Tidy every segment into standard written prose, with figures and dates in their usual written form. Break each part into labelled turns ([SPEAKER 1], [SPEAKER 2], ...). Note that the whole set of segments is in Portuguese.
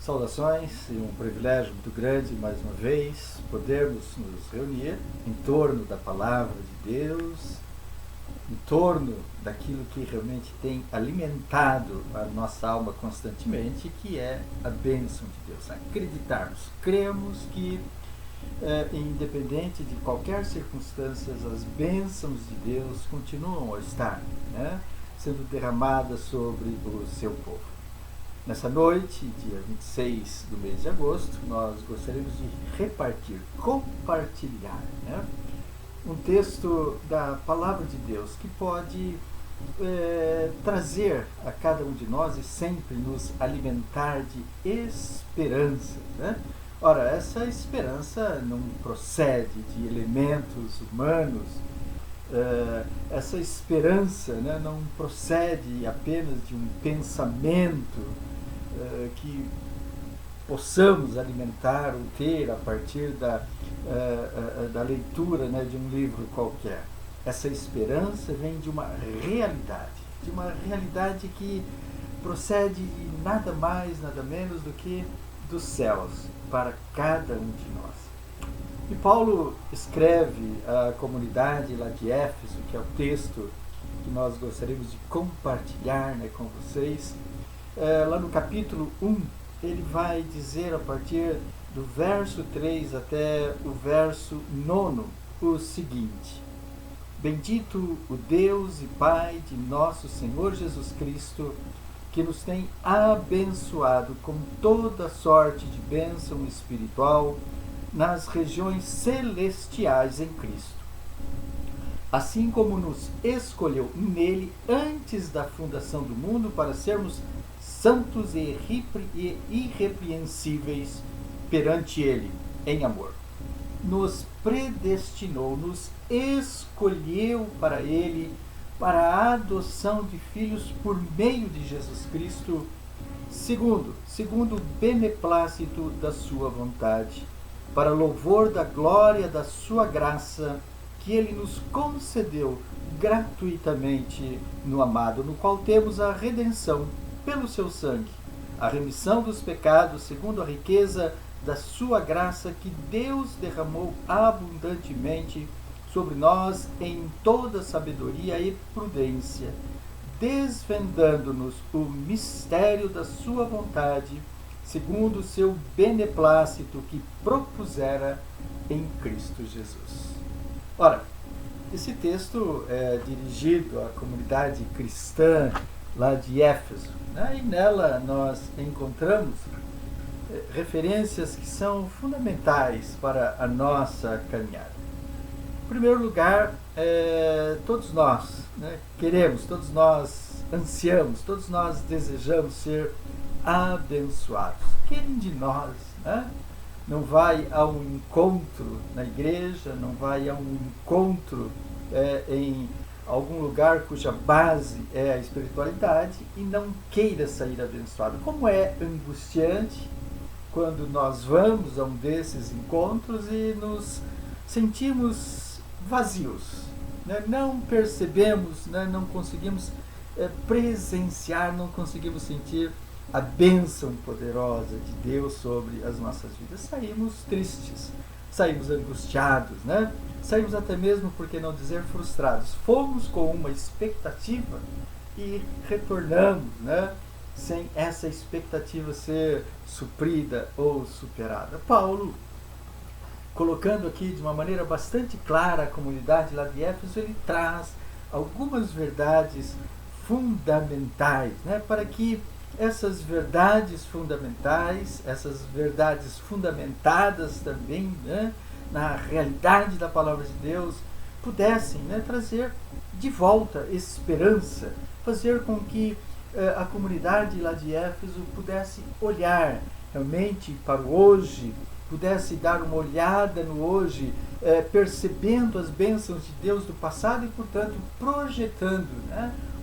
[SPEAKER 1] Saudações e um privilégio muito grande, mais uma vez, podermos nos reunir em torno da Palavra de Deus, em torno daquilo que realmente tem alimentado a nossa alma constantemente, que é a bênção de Deus. Acreditarmos, cremos que, independente de qualquer circunstância, as bênçãos de Deus continuam a estar, sendo derramadas sobre o seu povo. Nessa noite, dia 26 do mês de agosto, nós gostaríamos de compartilhar, um texto da Palavra de Deus que pode trazer a cada um de nós e sempre nos alimentar de esperança. Ora, essa esperança não procede de elementos humanos, essa esperança não procede apenas de um pensamento que possamos alimentar ou ter a partir da leitura de um livro qualquer. Essa esperança vem de uma realidade que procede de nada mais, nada menos do que dos céus para cada um de nós. E Paulo escreve à comunidade lá de Éfeso, que é o texto que nós gostaríamos de compartilhar com vocês. Lá no capítulo 1, ele vai dizer a partir do verso 3 até o verso 9 o seguinte: Bendito o Deus e Pai de nosso Senhor Jesus Cristo, que nos tem abençoado com toda sorte de bênção espiritual nas regiões celestiais em Cristo, assim como nos escolheu nele antes da fundação do mundo para sermos santos e irrepreensíveis perante ele em amor. Nos predestinou, nos escolheu para ele, para a adoção de filhos por meio de Jesus Cristo, segundo o beneplácito da sua vontade, para louvor da glória da sua graça, que ele nos concedeu gratuitamente no amado, no qual temos a redenção pelo seu sangue, a remissão dos pecados segundo a riqueza da sua graça que Deus derramou abundantemente sobre nós em toda sabedoria e prudência, desvendando-nos o mistério da sua vontade, segundo o seu beneplácito que propusera em Cristo Jesus. Ora, esse texto é dirigido à comunidade cristã lá de Éfeso, e nela nós encontramos referências que são fundamentais para a nossa caminhada. Em primeiro lugar, todos nós queremos, todos nós ansiamos, todos nós desejamos ser abençoados. Quem de nós não vai a um encontro na igreja, não vai a um encontro em algum lugar cuja base é a espiritualidade e não queira sair abençoado? Como é angustiante quando nós vamos a um desses encontros e nos sentimos vazios, não percebemos, não conseguimos presenciar, não conseguimos sentir a bênção poderosa de Deus sobre as nossas vidas. Saímos tristes, saímos angustiados, saímos até mesmo, por que não dizer, frustrados. Fomos com uma expectativa e retornamos, sem essa expectativa ser suprida ou superada. Paulo, colocando aqui de uma maneira bastante clara a comunidade lá de Éfeso, ele traz algumas verdades fundamentais, para que essas verdades fundamentais, essas verdades fundamentadas também na realidade da Palavra de Deus, pudessem trazer de volta esperança, fazer com que a comunidade lá de Éfeso pudesse olhar realmente para o hoje, pudesse dar uma olhada no hoje, percebendo as bênçãos de Deus do passado e, portanto, projetando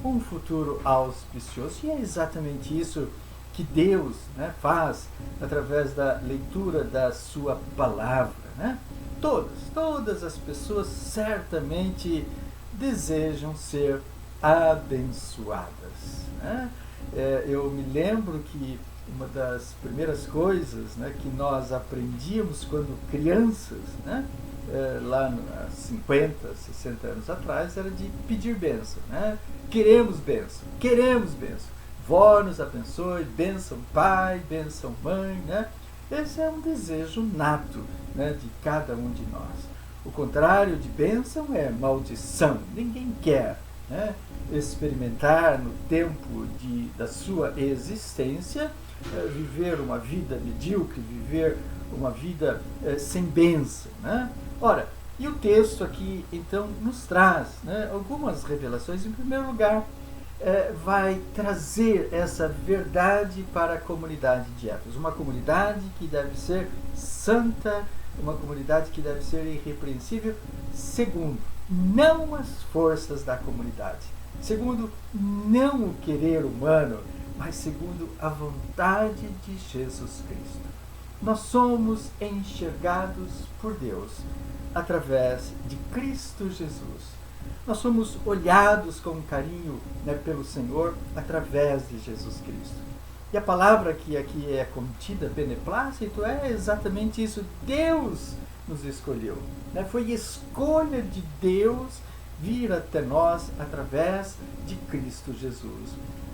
[SPEAKER 1] um futuro auspicioso. E é exatamente isso que Deus faz através da leitura da sua palavra. Todas as pessoas certamente desejam ser abençoadas. Eu me lembro que uma das primeiras coisas, né, que nós aprendíamos quando crianças, né, lá há 50, 60 anos atrás, era de pedir bênção. Né? Queremos bênção, queremos bênção. Vó nos abençoe, bênção pai, bênção mãe. Né? Esse é um desejo nato, né, de cada um de nós. O contrário de bênção é maldição. Ninguém quer, né, experimentar no tempo da sua existência viver uma vida medíocre, viver uma vida sem bênção. Né? Ora, e o texto aqui então nos traz, né, algumas revelações. Em primeiro lugar, vai trazer essa verdade para a comunidade de Éfeso. Uma comunidade que deve ser santa, uma comunidade que deve ser irrepreensível. Segundo, não as forças da comunidade. Segundo, não o querer humano, mas segundo a vontade de Jesus Cristo. Nós somos enxergados por Deus através de Cristo Jesus. Nós somos olhados com carinho, né, pelo Senhor através de Jesus Cristo. E a palavra que aqui é contida, beneplácito, é exatamente isso. Deus nos escolheu. Né? Foi escolha de Deus vir até nós através de Cristo Jesus.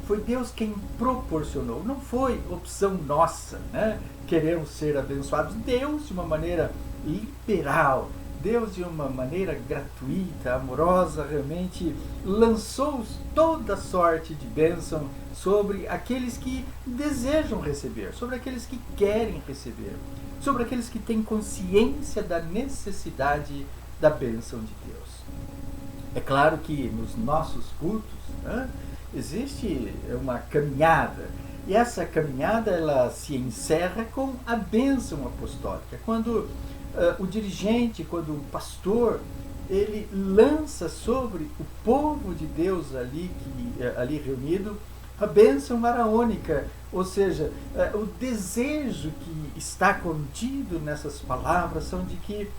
[SPEAKER 1] Foi Deus quem proporcionou, não foi opção nossa, né? Queremos ser abençoados. Deus, de uma maneira liberal, Deus, de uma maneira gratuita, amorosa, realmente lançou toda sorte de bênção sobre aqueles que desejam receber, sobre aqueles que querem receber, sobre aqueles que têm consciência da necessidade da bênção de Deus. É claro que nos nossos cultos, né, existe uma caminhada, e essa caminhada ela se encerra com a bênção apostólica, quando o dirigente, quando o pastor, ele lança sobre o povo de Deus ali reunido a bênção araônica, ou seja, o desejo que está contido nessas palavras são de que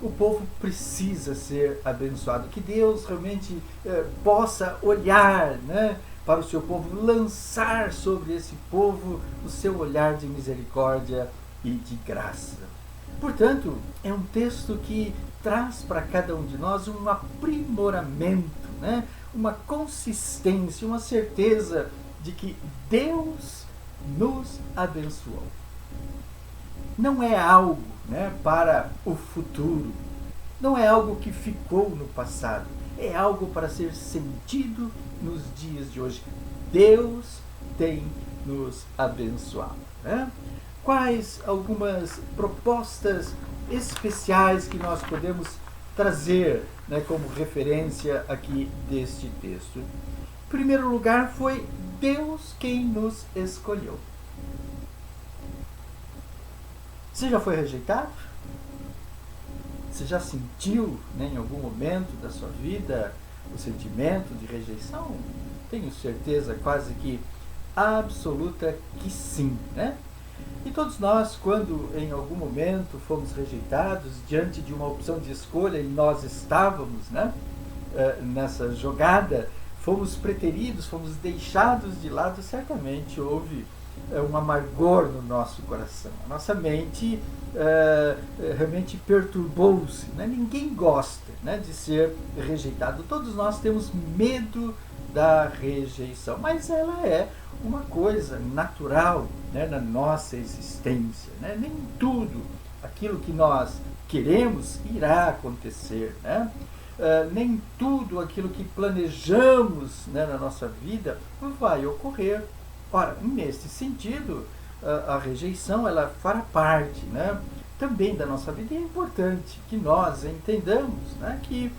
[SPEAKER 1] o povo precisa ser abençoado, que Deus realmente possa olhar, né, para o seu povo, lançar sobre esse povo o seu olhar de misericórdia e de graça. Portanto, é um texto que traz para cada um de nós um aprimoramento, né, uma consistência, uma certeza de que Deus nos abençoou. Não é algo, né, para o futuro, não é algo que ficou no passado, é algo para ser sentido nos dias de hoje. Deus tem nos abençoado. Né? Quais algumas propostas especiais que nós podemos trazer, né, como referência aqui deste texto? Em primeiro lugar, foi Deus quem nos escolheu. Você já foi rejeitado? Você já sentiu, né, em algum momento da sua vida o sentimento de rejeição? Tenho certeza quase que absoluta que sim, né? E todos nós, quando em algum momento fomos rejeitados diante de uma opção de escolha e nós estávamos, né, nessa jogada, fomos preteridos, fomos deixados de lado, certamente houve um amargor no nosso coração. A nossa mente realmente perturbou-se. Né? Ninguém gosta, né, de ser rejeitado. Todos nós temos medo da rejeição, mas ela é uma coisa natural, né, na nossa existência. Né? Nem tudo aquilo que nós queremos irá acontecer. Né? Nem tudo aquilo que planejamos, né, na nossa vida vai ocorrer. Ora, nesse sentido, a rejeição ela fará parte, né, também da nossa vida. E é importante que nós entendamos, né, que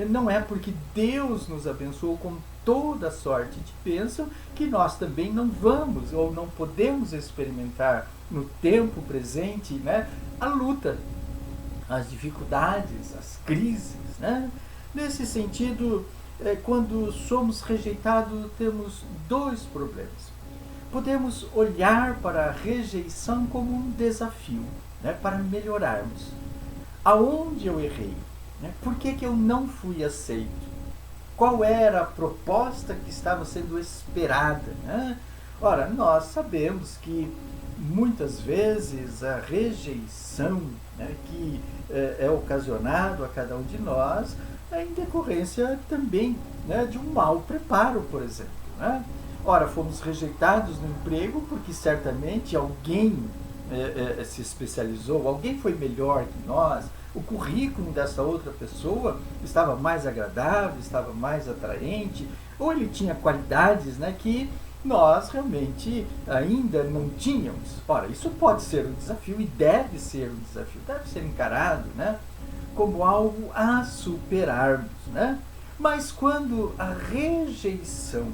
[SPEAKER 1] não é porque Deus nos abençoou com toda sorte de bênção que nós também não vamos ou não podemos experimentar no tempo presente, né, a luta, as dificuldades, as crises. Né? Nesse sentido, quando somos rejeitados, temos dois problemas. Podemos olhar para a rejeição como um desafio, né, para melhorarmos. Aonde eu errei? Né? Por que eu não fui aceito? Qual era a proposta que estava sendo esperada? Né? Ora, nós sabemos que muitas vezes a rejeição, né, que é ocasionado a cada um de nós é em decorrência também, né, de um mau preparo, por exemplo. Né? Ora, fomos rejeitados no emprego porque certamente alguém se especializou, alguém foi melhor que nós, o currículo dessa outra pessoa estava mais agradável, estava mais atraente, ou ele tinha qualidades, né, que nós realmente ainda não tínhamos. Ora, isso pode ser um desafio e deve ser um desafio, deve ser encarado, né, como algo a superarmos, né? Mas quando a rejeição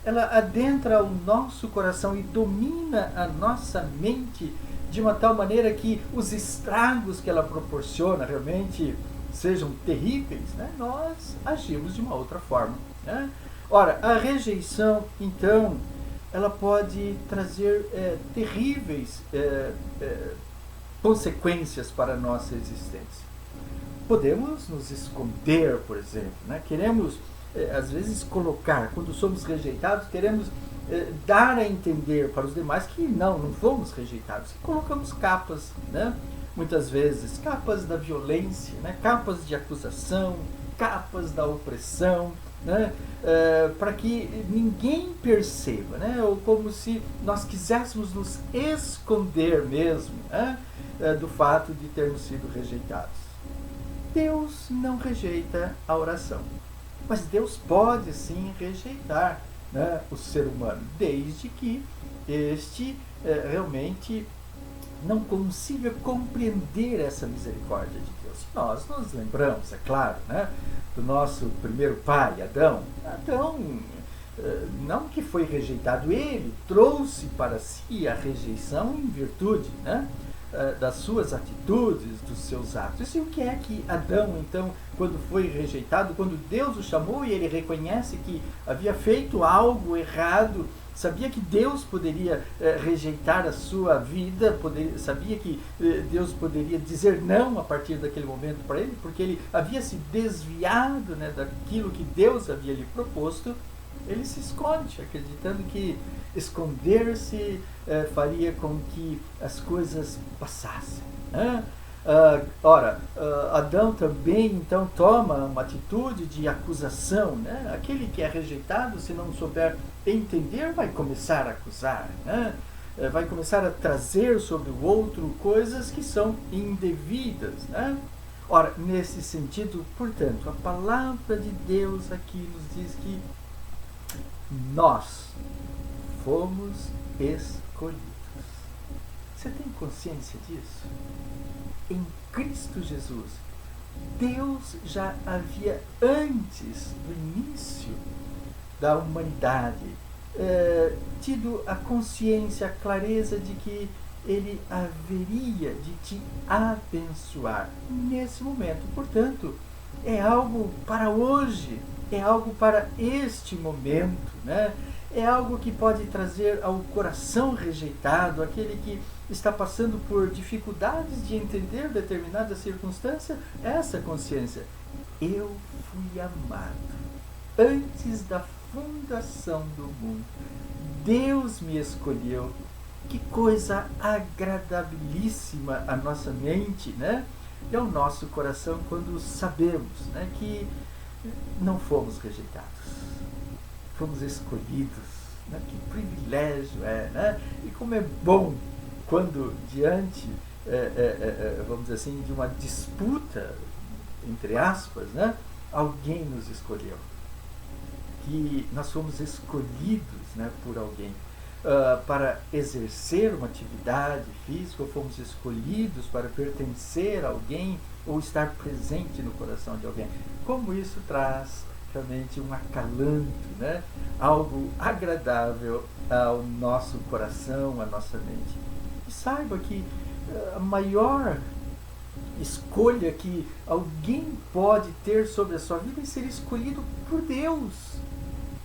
[SPEAKER 1] ela adentra o nosso coração e domina a nossa mente de uma tal maneira que os estragos que ela proporciona realmente sejam terríveis, né? Nós agimos de uma outra forma, né? Ora, a rejeição, então, ela pode trazer terríveis consequências para a nossa existência. Podemos nos esconder, por exemplo, né? Queremos, às vezes, colocar, quando somos rejeitados, queremos dar a entender para os demais que não fomos rejeitados, que colocamos capas, né? Muitas vezes, capas da violência, né? Capas de acusação, capas da opressão, né? Para que ninguém perceba, né? Ou como se nós quiséssemos nos esconder mesmo, né? Do fato de termos sido rejeitados. Deus não rejeita a oração, mas Deus pode sim rejeitar, né, o ser humano, desde que este realmente não consiga compreender essa misericórdia de Deus. Nós nos lembramos, é claro, né, do nosso primeiro pai, Adão. Adão, não que foi rejeitado, ele trouxe para si a rejeição em virtude, né, das suas atitudes, dos seus atos. E o que é que Adão, então, quando foi rejeitado, quando Deus o chamou e ele reconhece que havia feito algo errado, sabia que Deus poderia rejeitar a sua vida, sabia que Deus poderia dizer não a partir daquele momento para ele, porque ele havia se desviado, né, daquilo que Deus havia lhe proposto. Ele se esconde, acreditando que esconder-se faria com que as coisas passassem. Né? Adão também então toma uma atitude de acusação. Né? Aquele que é rejeitado, se não souber entender, vai começar a acusar. Né? Vai começar a trazer sobre o outro coisas que são indevidas. Né? Ora, nesse sentido, portanto, a palavra de Deus aqui nos diz que nós fomos escolhidos. Você tem consciência disso? Em Cristo Jesus, Deus já havia, antes do início da humanidade, tido a consciência, a clareza de que Ele haveria de te abençoar nesse momento. Portanto, é algo para hoje, é algo para este momento, né? É algo que pode trazer ao coração rejeitado, aquele que está passando por dificuldades de entender determinada circunstância, essa consciência. Eu fui amado antes da fundação do mundo. Deus me escolheu. Que coisa agradabilíssima a nossa mente, né? E ao nosso coração quando sabemos, né, que não fomos rejeitados, fomos escolhidos. Né? Que privilégio é, né? E como é bom quando diante, vamos dizer assim, de uma disputa, entre aspas, né? Alguém nos escolheu, que nós fomos escolhidos, né, por alguém para exercer uma atividade física, ou fomos escolhidos para pertencer a alguém ou estar presente no coração de alguém. Como isso traz realmente um acalanto, né? Algo agradável ao nosso coração, à nossa mente. E saiba que a maior escolha que alguém pode ter sobre a sua vida é ser escolhido por Deus,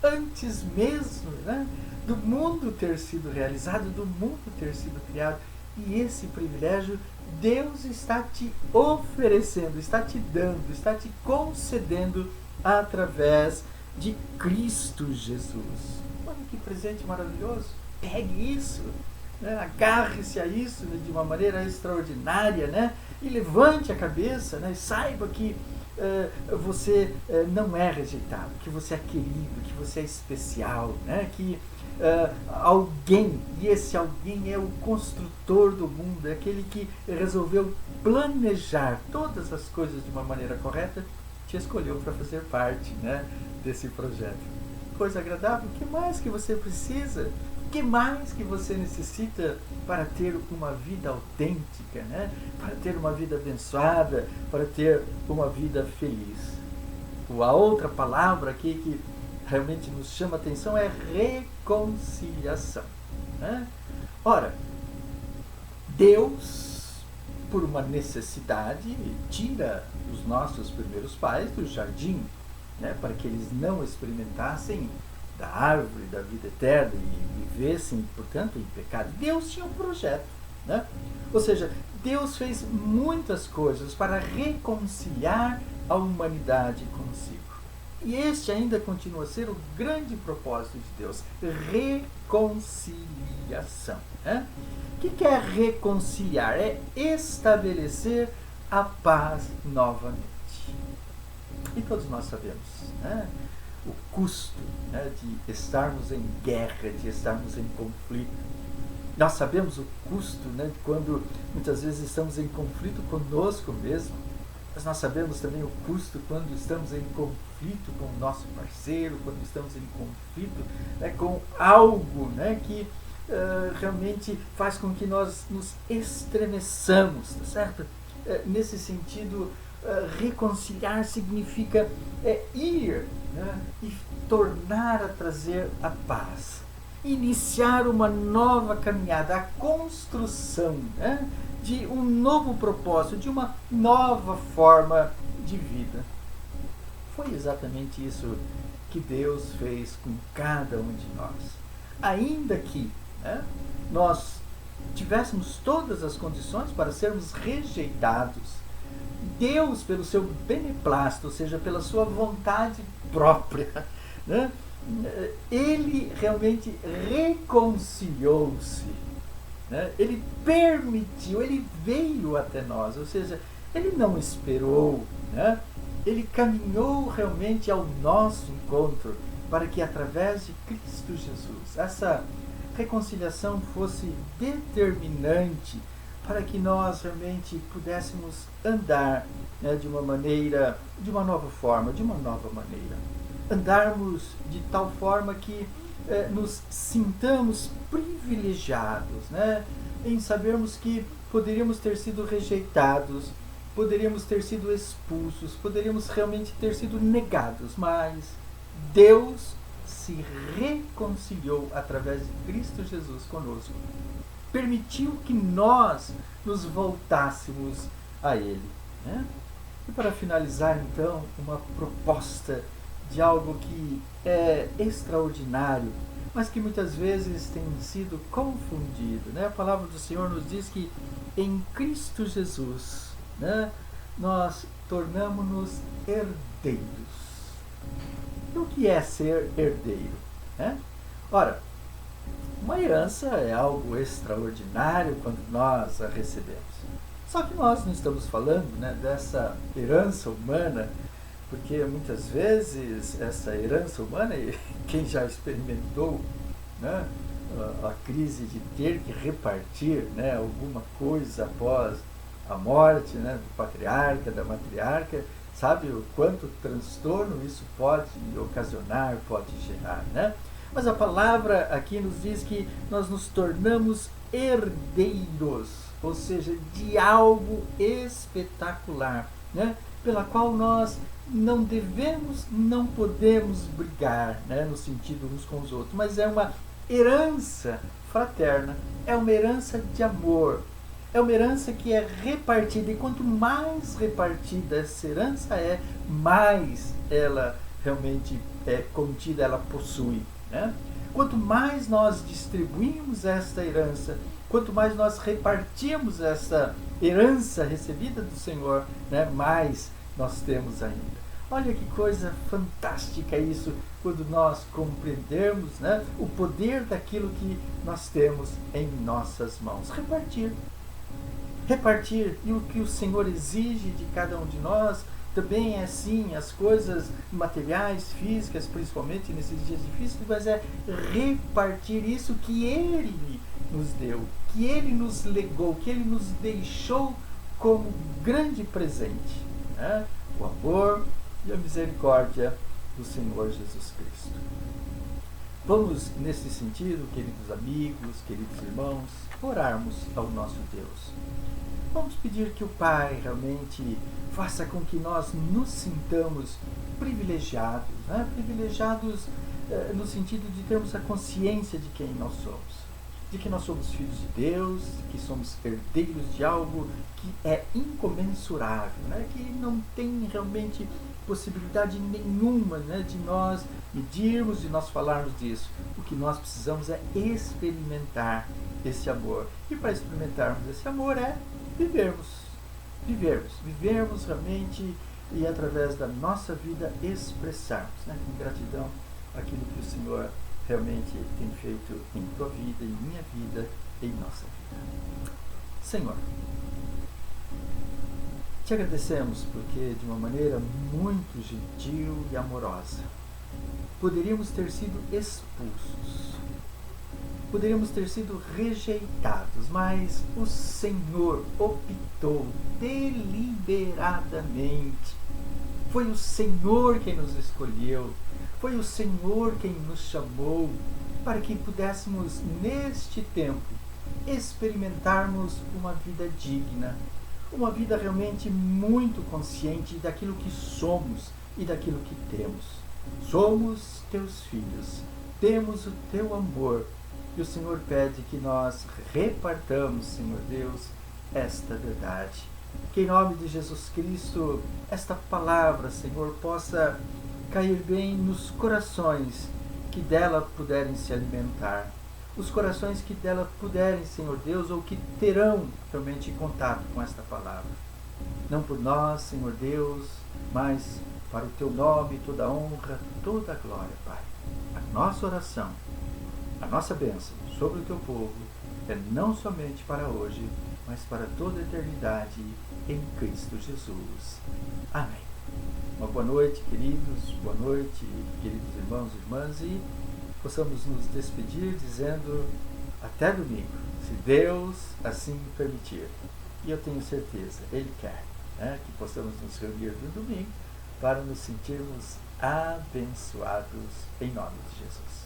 [SPEAKER 1] antes mesmo, né, do mundo ter sido realizado, do mundo ter sido criado. E esse privilégio Deus está te oferecendo, está te dando, está te concedendo através de Cristo Jesus. Olha que presente maravilhoso! pegue isso, né? Agarre-se a isso, né, de uma maneira extraordinária, né? E levante a cabeça, né? E saiba que você não é rejeitado, que você é querido, que você é especial, né? Que alguém, e esse alguém é o construtor do mundo, é aquele que resolveu planejar todas as coisas de uma maneira correta, te escolheu para fazer parte, né, desse projeto. Coisa agradável, o que mais que você precisa? O que mais que você necessita para ter uma vida autêntica, né? Para ter uma vida abençoada, para ter uma vida feliz? A outra palavra aqui que realmente nos chama a atenção é reconciliação, né? Ora, Deus, por uma necessidade, tira os nossos primeiros pais do jardim, né, para que eles não experimentassem da árvore da vida eterna e vivessem, portanto, em pecado. Deus tinha um projeto, né? Ou seja, Deus fez muitas coisas para reconciliar a humanidade consigo. E este ainda continua a ser o grande propósito de Deus, reconciliação, né? O que é reconciliar? É estabelecer a paz novamente. E todos nós sabemos, né, o custo, né, de estarmos em guerra, de estarmos em conflito. Nós sabemos o custo, né, quando muitas vezes estamos em conflito conosco mesmo, mas nós sabemos também o custo quando estamos em conflito com o nosso parceiro, quando estamos em conflito, né, com algo, né, que realmente faz com que nós nos estremeçamos, tá certo? Nesse sentido, reconciliar significa ir, né, e tornar a trazer a paz, iniciar uma nova caminhada, a construção, né, de um novo propósito, de uma nova forma de vida. Foi exatamente isso que Deus fez com cada um de nós. Ainda que, né, nós tivéssemos todas as condições para sermos rejeitados, Deus, pelo seu beneplácito, ou seja, pela sua vontade própria, né, ele realmente reconciliou-se, né? Ele permitiu, ele veio até nós, ou seja, ele não esperou, né? Ele caminhou realmente ao nosso encontro para que através de Cristo Jesus essa reconciliação fosse determinante para que nós realmente pudéssemos andar, né, de uma maneira, de uma nova forma, de uma nova maneira. Andarmos de tal forma que nos sintamos privilegiados, né, em sabermos que poderíamos ter sido rejeitados, poderíamos ter sido expulsos, poderíamos realmente ter sido negados, mas Deus se reconciliou através de Cristo Jesus conosco. Permitiu que nós nos voltássemos a Ele, né? E para finalizar, então, uma proposta de algo que é extraordinário, mas que muitas vezes tem sido confundido, né? A palavra do Senhor nos diz que em Cristo Jesus, né, nós tornamos-nos herdeiros. E o que é ser herdeiro, né? Ora, uma herança é algo extraordinário quando nós a recebemos. Só que nós não estamos falando, né, dessa herança humana, porque muitas vezes essa herança humana, e quem já experimentou, né, a crise de ter que repartir, né, alguma coisa após a morte, né, do patriarca, da matriarca, sabe o quanto transtorno isso pode ocasionar, pode gerar, né? Mas a palavra aqui nos diz que nós nos tornamos herdeiros, ou seja, de algo espetacular, né, pela qual nós não devemos, não podemos brigar, né, no sentido uns com os outros, mas é uma herança fraterna, é uma herança de amor, é uma herança que é repartida, e quanto mais repartida essa herança é, mais ela realmente é contida, ela possui, né? Quanto mais nós distribuímos esta herança, quanto mais nós repartimos essa herança recebida do Senhor, né, mais nós temos ainda. Olha que coisa fantástica isso, quando nós compreendemos, né, o poder daquilo que nós temos em nossas mãos. Repartir. Repartir. E o que o Senhor exige de cada um de nós também é assim, as coisas materiais, físicas, principalmente nesses dias difíceis, mas é repartir isso que Ele nos deu, que Ele nos legou, que Ele nos deixou como grande presente, né? O amor e a misericórdia do Senhor Jesus Cristo. Vamos, nesse sentido, queridos amigos, queridos irmãos, orarmos ao nosso Deus. Vamos pedir que o Pai realmente faça com que nós nos sintamos privilegiados, né? Privilegiados no sentido de termos a consciência de quem nós somos, de que nós somos filhos de Deus, que somos herdeiros de algo que é incomensurável, né? Que não tem realmente possibilidade nenhuma, né, de nós medirmos, de nós falarmos disso. O que nós precisamos é experimentar esse amor. E para experimentarmos esse amor é vivermos realmente e através da nossa vida expressarmos, né, com gratidão aquilo que o Senhor realmente tem feito em tua vida, em minha vida, em nossa vida. Senhor, te agradecemos porque de uma maneira muito gentil e amorosa poderíamos ter sido expulsos, poderíamos ter sido rejeitados, mas o Senhor optou deliberadamente. Foi o Senhor quem nos escolheu, foi o Senhor quem nos chamou para que pudéssemos, neste tempo, experimentarmos uma vida digna, uma vida realmente muito consciente daquilo que somos e daquilo que temos. Somos teus filhos, temos o teu amor, e o Senhor pede que nós repartamos, Senhor Deus, esta verdade. Que em nome de Jesus Cristo, esta palavra, Senhor, possa cair bem nos corações que dela puderem se alimentar. Os corações que dela puderem, Senhor Deus, ou que terão realmente contato com esta palavra. Não por nós, Senhor Deus, mas para o teu nome, toda a honra, toda a glória, Pai. A nossa oração, a nossa bênção sobre o teu povo é não somente para hoje, mas para toda a eternidade em Cristo Jesus. Amém. Uma boa noite, queridos, boa noite, queridos irmãos e irmãs, e possamos nos despedir dizendo até domingo, se Deus assim permitir. E eu tenho certeza, Ele quer, né, que possamos nos reunir no domingo para nos sentirmos abençoados em nome de Jesus.